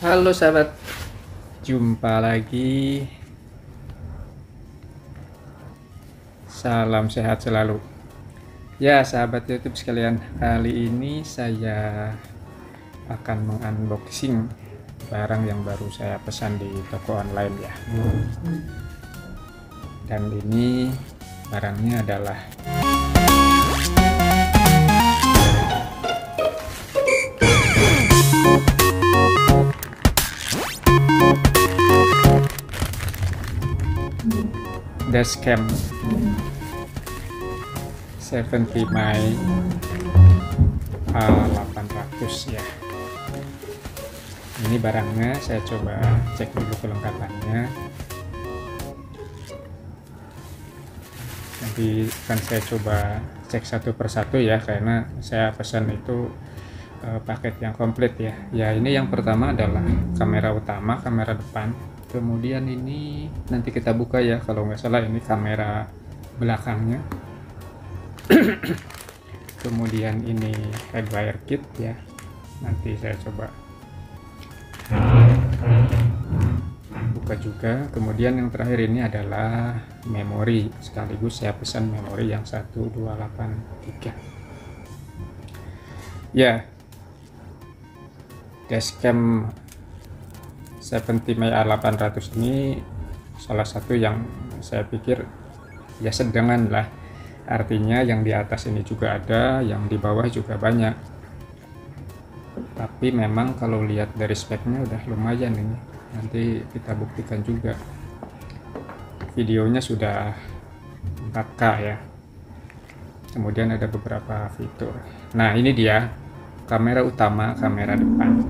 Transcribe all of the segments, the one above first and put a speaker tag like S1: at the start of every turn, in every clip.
S1: Halo sahabat, jumpa lagi. Salam sehat selalu. Ya sahabat YouTube sekalian, kali ini saya akan mengunboxing barang yang baru saya pesan di toko online ya. Dan ini barangnya adalah dashcam 70My A800 ya. Ini barangnya, saya coba cek dulu kelengkapannya. Nanti akan saya coba cek satu persatu ya, karena saya pesan itu paket yang komplit ya. Ya, ini yang pertama adalah kamera utama, kamera depan. Kemudian ini nanti kita buka ya, kalau nggak salah ini kamera belakangnya. Kemudian ini headwire kit ya, nanti saya coba buka juga. Kemudian yang terakhir ini adalah memori, sekaligus saya pesan memori yang 1283 ya. Dashcam 70My A800 ini salah satu yang saya pikir ya sedengan lah, artinya yang di atas ini juga ada, yang di bawah juga banyak, tapi memang kalau lihat dari speknya udah lumayan ini. Nanti kita buktikan juga, videonya sudah 4K ya. Kemudian ada beberapa fitur. Nah, ini dia kamera utama, kamera depan.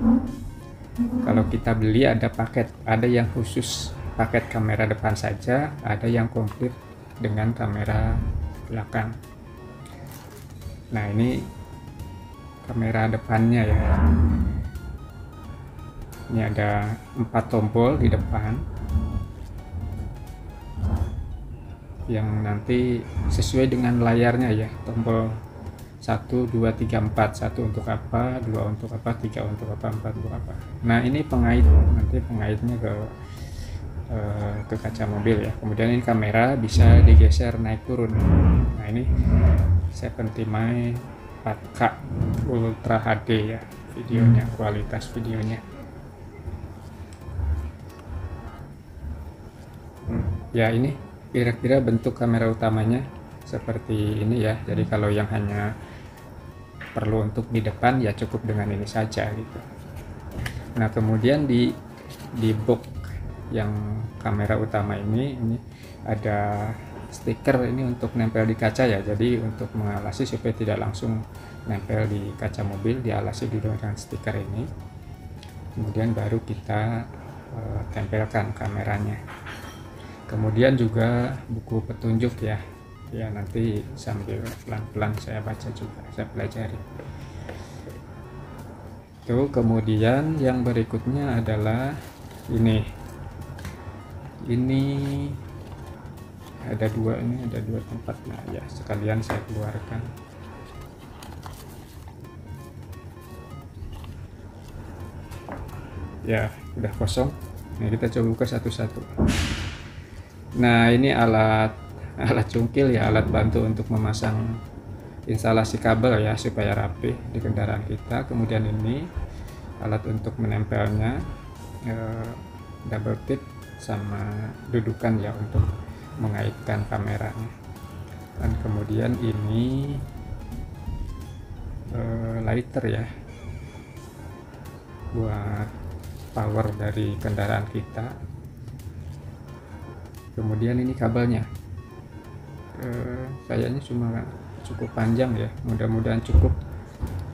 S1: Kalau kita beli ada paket, ada yang khusus paket kamera depan saja, ada yang komplit dengan kamera belakang. Nah, ini kamera depannya ya. Ini ada 4 tombol di depan yang nanti sesuai dengan layarnya ya. Tombol 1, 2, 3, 4, 1 untuk apa, 2 untuk apa, 3 untuk apa, 4 untuk apa. Nah, ini pengait, nanti pengaitnya ke kaca mobil ya. Kemudian ini kamera bisa digeser naik turun. Nah, ini 70My 4K Ultra HD ya, videonya, kualitas videonya. Ya, ini kira-kira bentuk kamera utamanya seperti ini ya. Jadi kalau yang hanya perlu untuk di depan ya cukup dengan ini saja gitu. Nah, kemudian di box yang kamera utama ini ada stiker ini untuk nempel di kaca ya. Jadi untuk mengalasi supaya tidak langsung nempel di kaca mobil, dialasi dulu dengan stiker ini. Kemudian baru kita tempelkan kameranya. Kemudian juga buku petunjuk ya. Ya, nanti sambil pelan-pelan saya baca juga, saya pelajari. Tuh, kemudian yang berikutnya adalah ini ada dua tempat. Nah ya, sekalian saya keluarkan. Ya, udah kosong. Nah, kita coba buka satu-satu. Nah, ini alat cungkil ya, alat bantu untuk memasang instalasi kabel ya supaya rapi di kendaraan kita. Kemudian ini alat untuk menempelnya, double tip sama dudukan ya untuk mengaitkan kameranya. Dan kemudian ini lighter ya, buat power dari kendaraan kita. Kemudian ini kabelnya, kayaknya cuma cukup panjang ya, mudah-mudahan cukup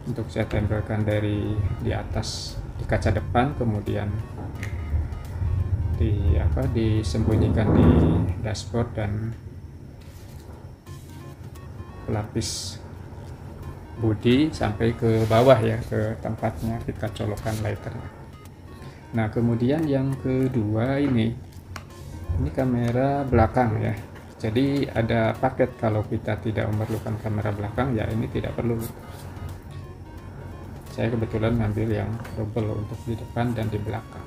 S1: untuk saya tempelkan dari di atas di kaca depan, kemudian disembunyikan di dashboard dan pelapis bodi sampai ke bawah ya, ke tempatnya kita colokkan lighternya. Nah, kemudian yang kedua ini kamera belakang ya, Jadi ada paket kalau kita tidak memerlukan kamera belakang, ya ini tidak perlu. Saya kebetulan ngambil yang double untuk di depan dan di belakang.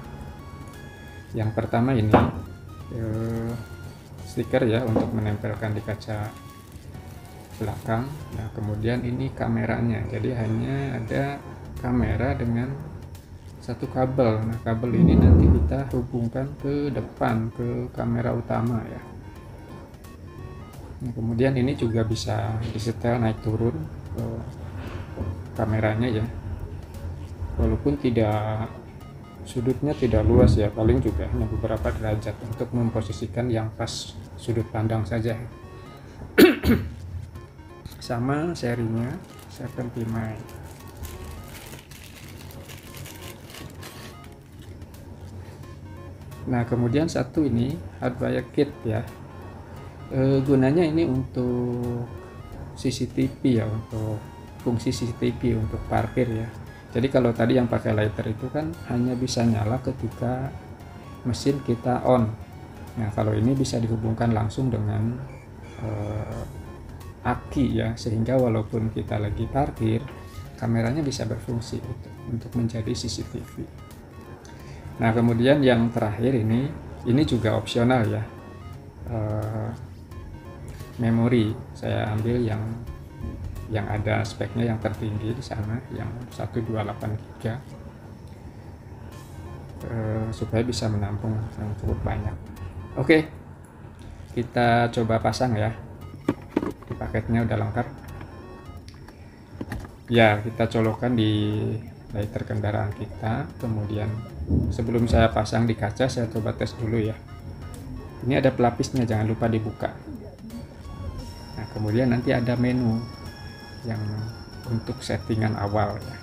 S1: Yang pertama ini stiker ya untuk menempelkan di kaca belakang. Nah kemudian ini kameranya, jadi hanya ada kamera dengan satu kabel. Nah kabel ini nanti kita hubungkan ke depan, ke kamera utama ya. Nah, kemudian ini juga bisa disetel naik turun kameranya ya, walaupun tidak, sudutnya tidak luas ya, paling juga hanya beberapa derajat untuk memposisikan yang pas sudut pandang saja. Sama serinya 70 Mai. Nah kemudian satu ini hardware kit ya. Gunanya ini untuk CCTV ya, untuk fungsi CCTV untuk parkir ya. Jadi kalau tadi yang pakai lighter itu kan hanya bisa nyala ketika mesin kita on. Nah kalau ini bisa dihubungkan langsung dengan aki ya, sehingga walaupun kita lagi parkir, kameranya bisa berfungsi untuk menjadi CCTV. Nah kemudian yang terakhir ini juga opsional ya. Memori saya ambil yang ada speknya yang tertinggi di sana, yang 128 GB, supaya bisa menampung yang cukup banyak. Oke, kita coba pasang ya. Di paketnya udah lengkap ya, kita colokkan di lighter kendaraan kita. Kemudian sebelum saya pasang di kaca, saya coba tes dulu ya. Ini ada pelapisnya, jangan lupa dibuka. Nah kemudian nanti ada menu yang untuk settingan awal ya,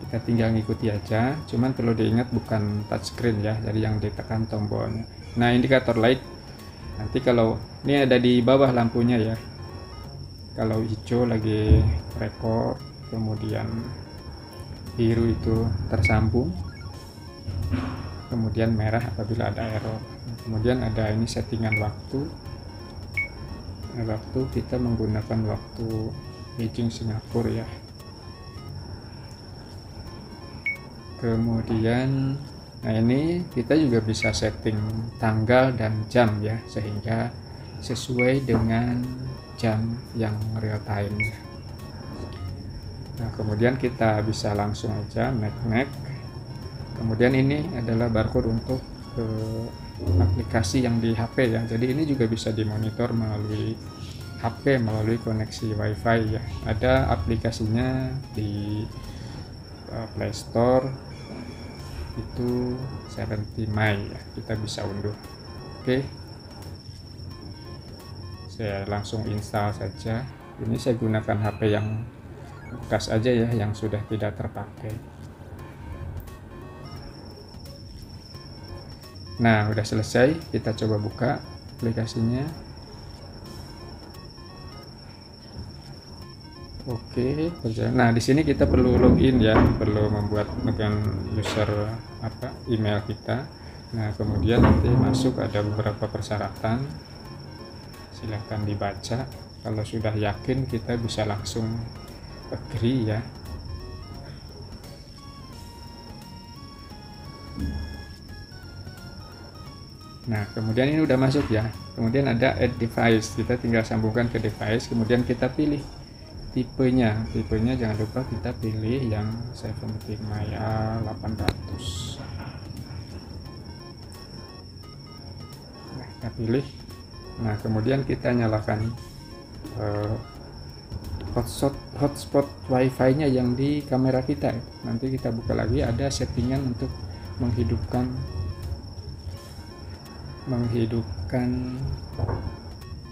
S1: kita tinggal ngikuti aja, cuman perlu diingat bukan touchscreen ya, jadi yang ditekan tombolnya. Nah indikator light nanti kalau ini ada di bawah lampunya ya, kalau hijau lagi record, kemudian biru itu tersambung, kemudian merah apabila ada error. Kemudian ada ini settingan waktu kita menggunakan waktu Beijing Singapura ya. Kemudian nah ini kita juga bisa setting tanggal dan jam ya, sehingga sesuai dengan jam yang real time. Nah kemudian kita bisa langsung aja next. Kemudian ini adalah barcode untuk aplikasi yang di HP ya, jadi ini juga bisa dimonitor melalui HP, melalui koneksi WiFi ya. Ada aplikasinya di Play Store, itu 70 Mai ya, kita bisa unduh. Oke, saya langsung install saja. Ini saya gunakan HP yang bekas aja ya, yang sudah tidak terpakai. Nah udah selesai, kita coba buka aplikasinya. Oke, nah di sini kita perlu login ya, perlu membuat dengan user email kita. Nah kemudian nanti masuk, ada beberapa persyaratan, silahkan dibaca. Kalau sudah yakin kita bisa langsung agree ya. Nah kemudian ini udah masuk ya, kemudian ada add device, kita tinggal sambungkan ke device, kemudian kita pilih tipenya jangan lupa kita pilih yang 70 Maya 800. Nah kita pilih, nah kemudian kita nyalakan hotspot wifi nya yang di kamera kita. Nanti kita buka lagi, ada settingan untuk menghidupkan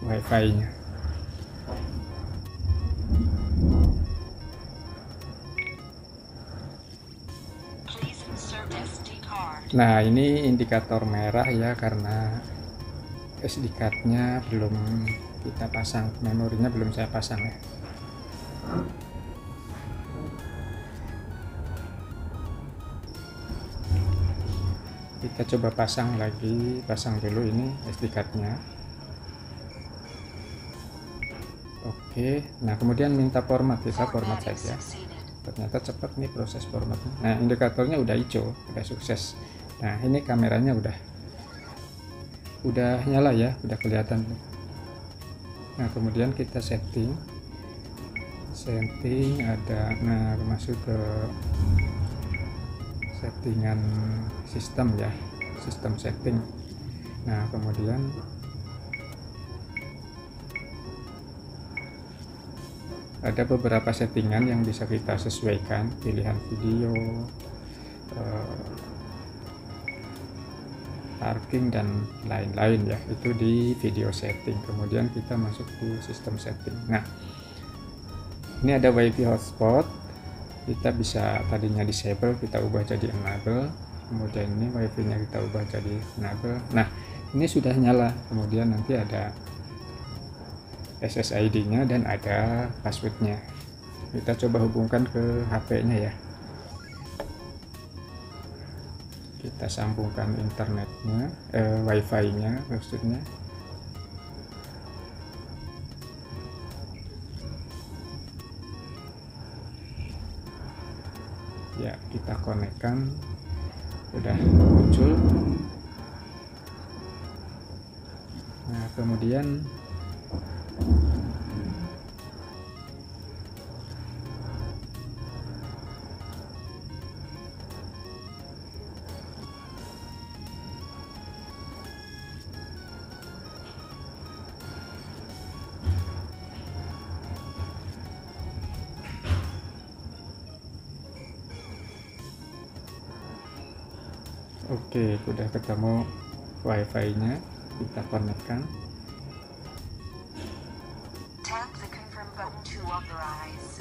S1: wifi-nya. Nah ini indikator merah ya, karena SD card-nya belum kita pasang, memorinya belum saya pasang ya. Kita coba pasang lagi, pasang dulu ini SD card-nya. Oke, nah kemudian minta format, kita format saja. Ternyata cepat nih proses formatnya. Nah, indikatornya udah hijau, udah sukses. Nah, ini kameranya udah nyala ya, udah kelihatan. Nah, kemudian kita setting ada, nah masuk ke settingan sistem ya, sistem setting. Nah, kemudian ada beberapa settingan yang bisa kita sesuaikan, pilihan video, parking dan lain-lain ya, itu di video setting. Kemudian kita masuk di sistem setting. Nah, ini ada wifi hotspot, kita bisa tadinya disable kita ubah jadi enable, kemudian ini wifi nya kita ubah jadi enable. Nah, ini sudah nyala. Kemudian nanti ada SSID nya dan ada passwordnya. Kita coba hubungkan ke HP nya ya, kita sambungkan internetnya, wifi nya maksudnya. Ya, kita konekkan, udah muncul. Nah, kemudian oke, udah ketemu wifi nya, kita konekkan.
S2: Tap the confirm button to authorize.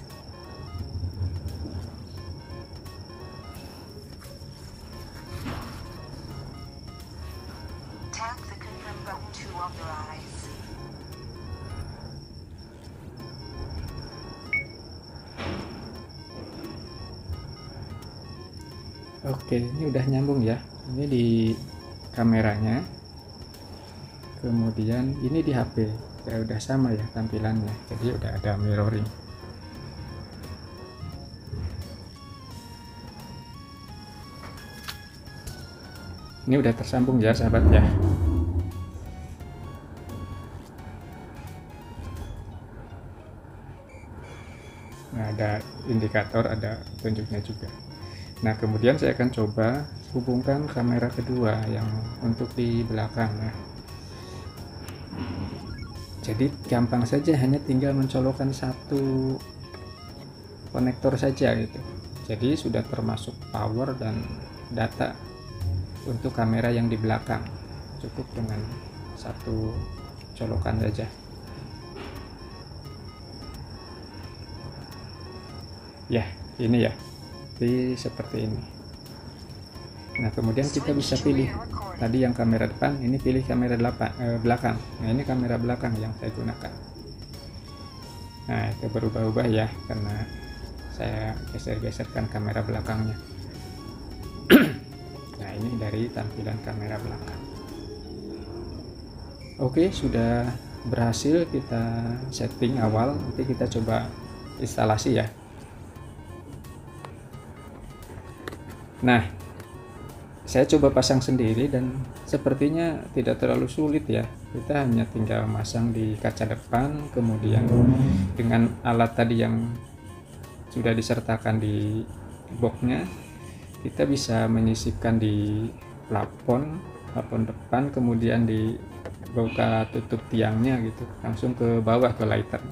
S2: Tap the confirm button to authorize.
S1: Oke, ini udah nyambung ya. Ini di kameranya, kemudian ini di HP ya, udah sama ya tampilannya, jadi udah ada mirroring. Ini udah tersambung ya sahabat ya. Nah, ada indikator, ada tunjuknya juga. Nah, kemudian saya akan coba hubungkan kamera kedua yang untuk di belakang ya. Jadi gampang saja, hanya tinggal mencolokkan satu konektor saja gitu. Jadi sudah termasuk power dan data untuk kamera yang di belakang. Cukup dengan satu colokan saja. Ya, ini ya. Jadi seperti ini. Nah, kemudian kita bisa pilih tadi yang kamera depan, ini pilih kamera belakang. Nah, ini kamera belakang yang saya gunakan. Nah, itu berubah-ubah ya karena saya geser-geserkan kamera belakangnya. Nah, ini dari tampilan kamera belakang. Oke, sudah berhasil kita setting awal. Nanti kita coba instalasi ya. Nah, saya coba pasang sendiri dan sepertinya tidak terlalu sulit ya. Kita hanya tinggal masang di kaca depan, kemudian dengan alat tadi yang sudah disertakan di boxnya, kita bisa menyisipkan di plafon depan, kemudian dibuka tutup tiangnya gitu, langsung ke bawah ke lighter.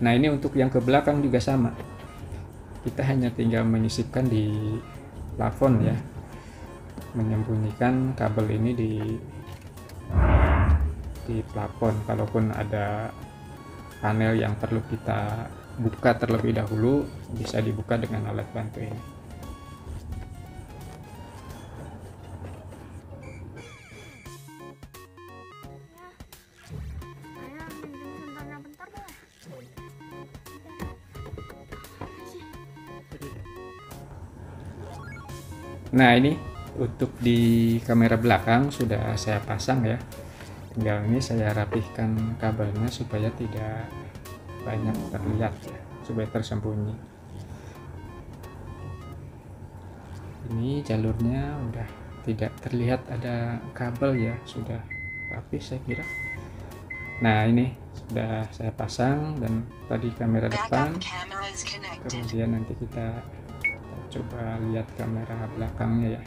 S1: Nah, ini untuk yang ke belakang juga sama. Kita hanya tinggal menyisipkan di plafon ya, menyembunyikan kabel ini di plafon. Kalaupun ada panel yang perlu kita buka terlebih dahulu, bisa dibuka dengan alat bantu ini. Nah, ini untuk di kamera belakang sudah saya pasang ya. Tinggal ini saya rapihkan kabelnya supaya tidak banyak terlihat ya, supaya tersembunyi. Ini jalurnya udah tidak terlihat ada kabel ya, sudah rapi saya kira. Nah ini sudah saya pasang, dan tadi kamera depan,
S2: Backup camera is connected.
S1: kemudian nanti kita coba lihat kamera belakangnya ya.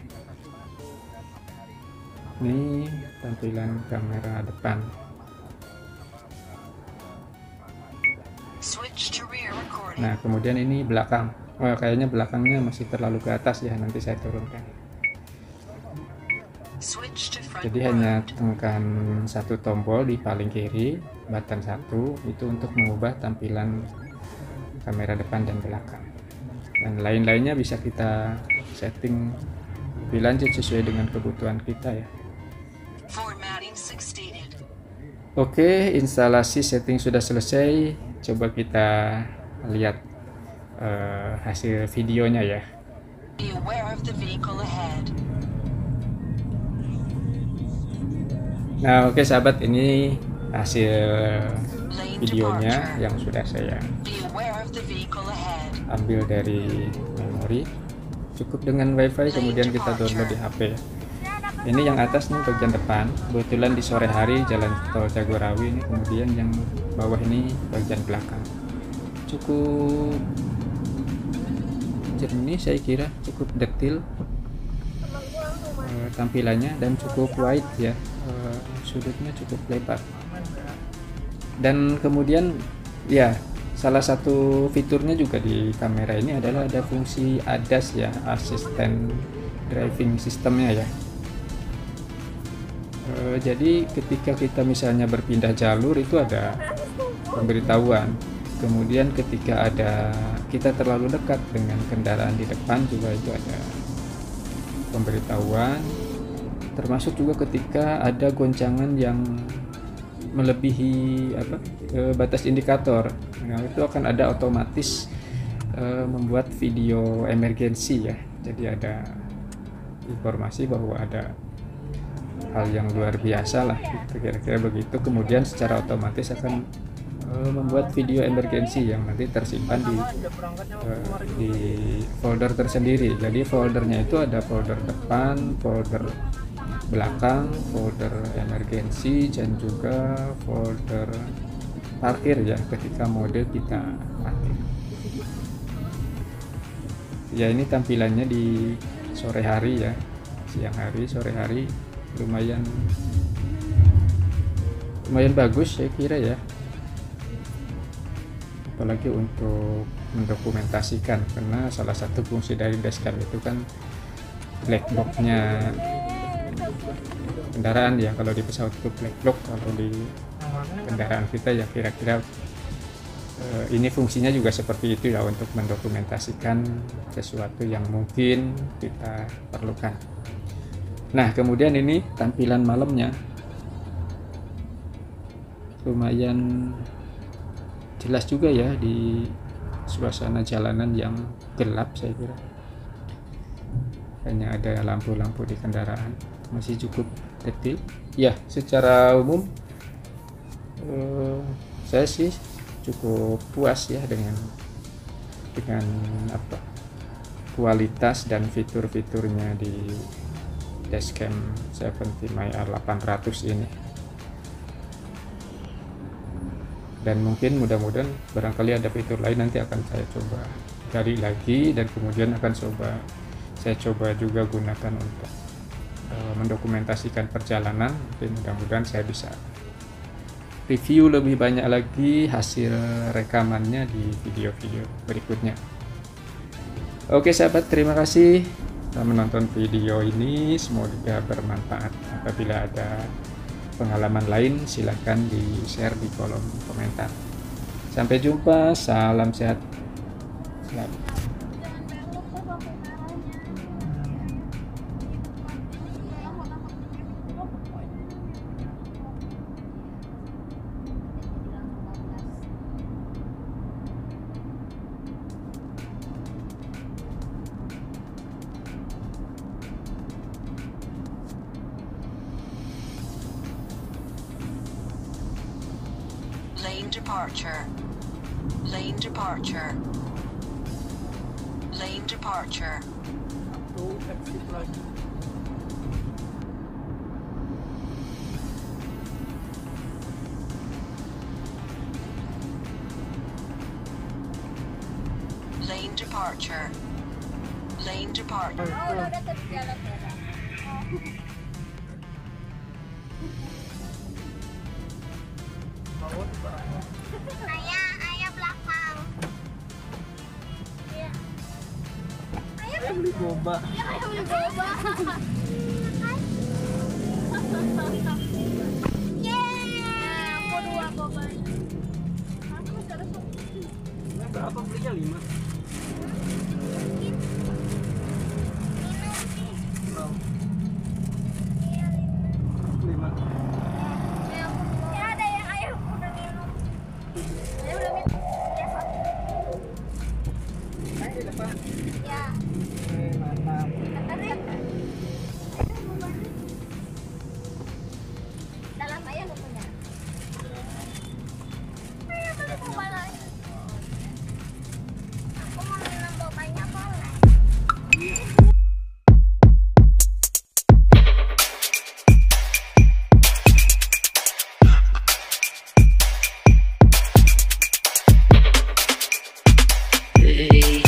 S1: Ini tampilan kamera depan.
S2: Switch to rear recording.
S1: Nah kemudian ini belakang. Wah kayaknya belakangnya masih terlalu ke atas ya, nanti saya turunkan.
S2: Switch to front
S1: Jadi hanya
S2: mode.
S1: tekan satu tombol di paling kiri, button 1 itu untuk mengubah tampilan kamera depan dan belakang. Dan lain-lainnya bisa kita setting lebih lanjut sesuai dengan kebutuhan kita ya.
S2: Formatting succeeded.
S1: Oke, instalasi setting sudah selesai. Coba kita lihat hasil videonya ya.
S2: Be aware of the vehicle ahead.
S1: Nah, oke sahabat, ini hasil
S2: Lane
S1: videonya
S2: departure.
S1: yang sudah saya
S2: Be aware of the vehicle ahead.
S1: ambil dari memori. Cukup dengan WiFi, kemudian kita download di HP ya. Ini yang atas nih bagian depan, kebetulan di sore hari jalan tol Jagorawi ini, kemudian yang bawah ini bagian belakang. Cukup jernih saya kira, cukup detail tampilannya, dan cukup wide ya, sudutnya cukup lebar. Dan kemudian ya salah satu fiturnya juga di kamera ini adalah ada fungsi ADAS ya, Assistant Driving Systemnya ya. Jadi ketika kita misalnya berpindah jalur itu ada pemberitahuan. Kemudian ketika kita terlalu dekat dengan kendaraan di depan juga itu ada pemberitahuan. Termasuk juga ketika ada goncangan yang melebihi batas indikator. Nah, itu akan ada otomatis membuat video emergensi ya. Jadi ada informasi bahwa ada hal yang luar biasa lah, kira-kira begitu. Kemudian secara otomatis akan membuat video emergensi yang nanti tersimpan di folder tersendiri. Jadi foldernya itu ada folder depan, folder belakang, folder emergensi, dan juga folder parkir ya ketika mode kita aktif. Ya ini tampilannya di sore hari ya, siang hari, sore hari, lumayan bagus saya kira ya, apalagi untuk mendokumentasikan, karena salah satu fungsi dari dashcam itu kan black box-nya kendaraan ya. Kalau di pesawat itu black box, kalau di kendaraan kita ya kira-kira ini fungsinya juga seperti itu ya, untuk mendokumentasikan sesuatu yang mungkin kita perlukan. Nah kemudian ini tampilan malamnya lumayan jelas juga ya di suasana jalanan yang gelap saya kira. Hanya ada lampu-lampu di kendaraan, masih cukup detail ya. Secara umum saya sih cukup puas ya dengan kualitas dan fitur-fiturnya di dashcam 70 MyR 800 ini. Dan mungkin mudah-mudahan barangkali ada fitur lain, nanti akan saya coba cari lagi, dan kemudian akan saya coba juga gunakan untuk mendokumentasikan perjalanan. Jadi mudah-mudahan saya bisa review lebih banyak lagi hasil rekamannya di video-video berikutnya. Oke sahabat, terima kasih telah menonton video ini, semoga bermanfaat. Apabila ada pengalaman lain silahkan di share di kolom komentar. Sampai jumpa, salam sehat selalu.
S2: Lane departure. departure. Lane departure.
S3: Tuh, exit lagi.
S2: Lane departure. Lane departure.
S3: Oh,
S4: udah terus jalan merah.
S3: bawah barang.
S4: Ayah belakang. Iya.
S3: Saya beli boba.
S4: Ya ayah beli boba. Yeay, aku 2 boba. Aku harus
S3: Berapa belinya? 5. Berapa? 5.
S4: Ya ada yang ayah udah minum. Ayah udah minum. Ya, satu.
S3: Naik di depan.
S4: Ya.
S3: Mantap.
S4: Dalam ayah lu punya. Ayah beli boba lagi. Aku mau minum bobanya boleh.
S2: Lane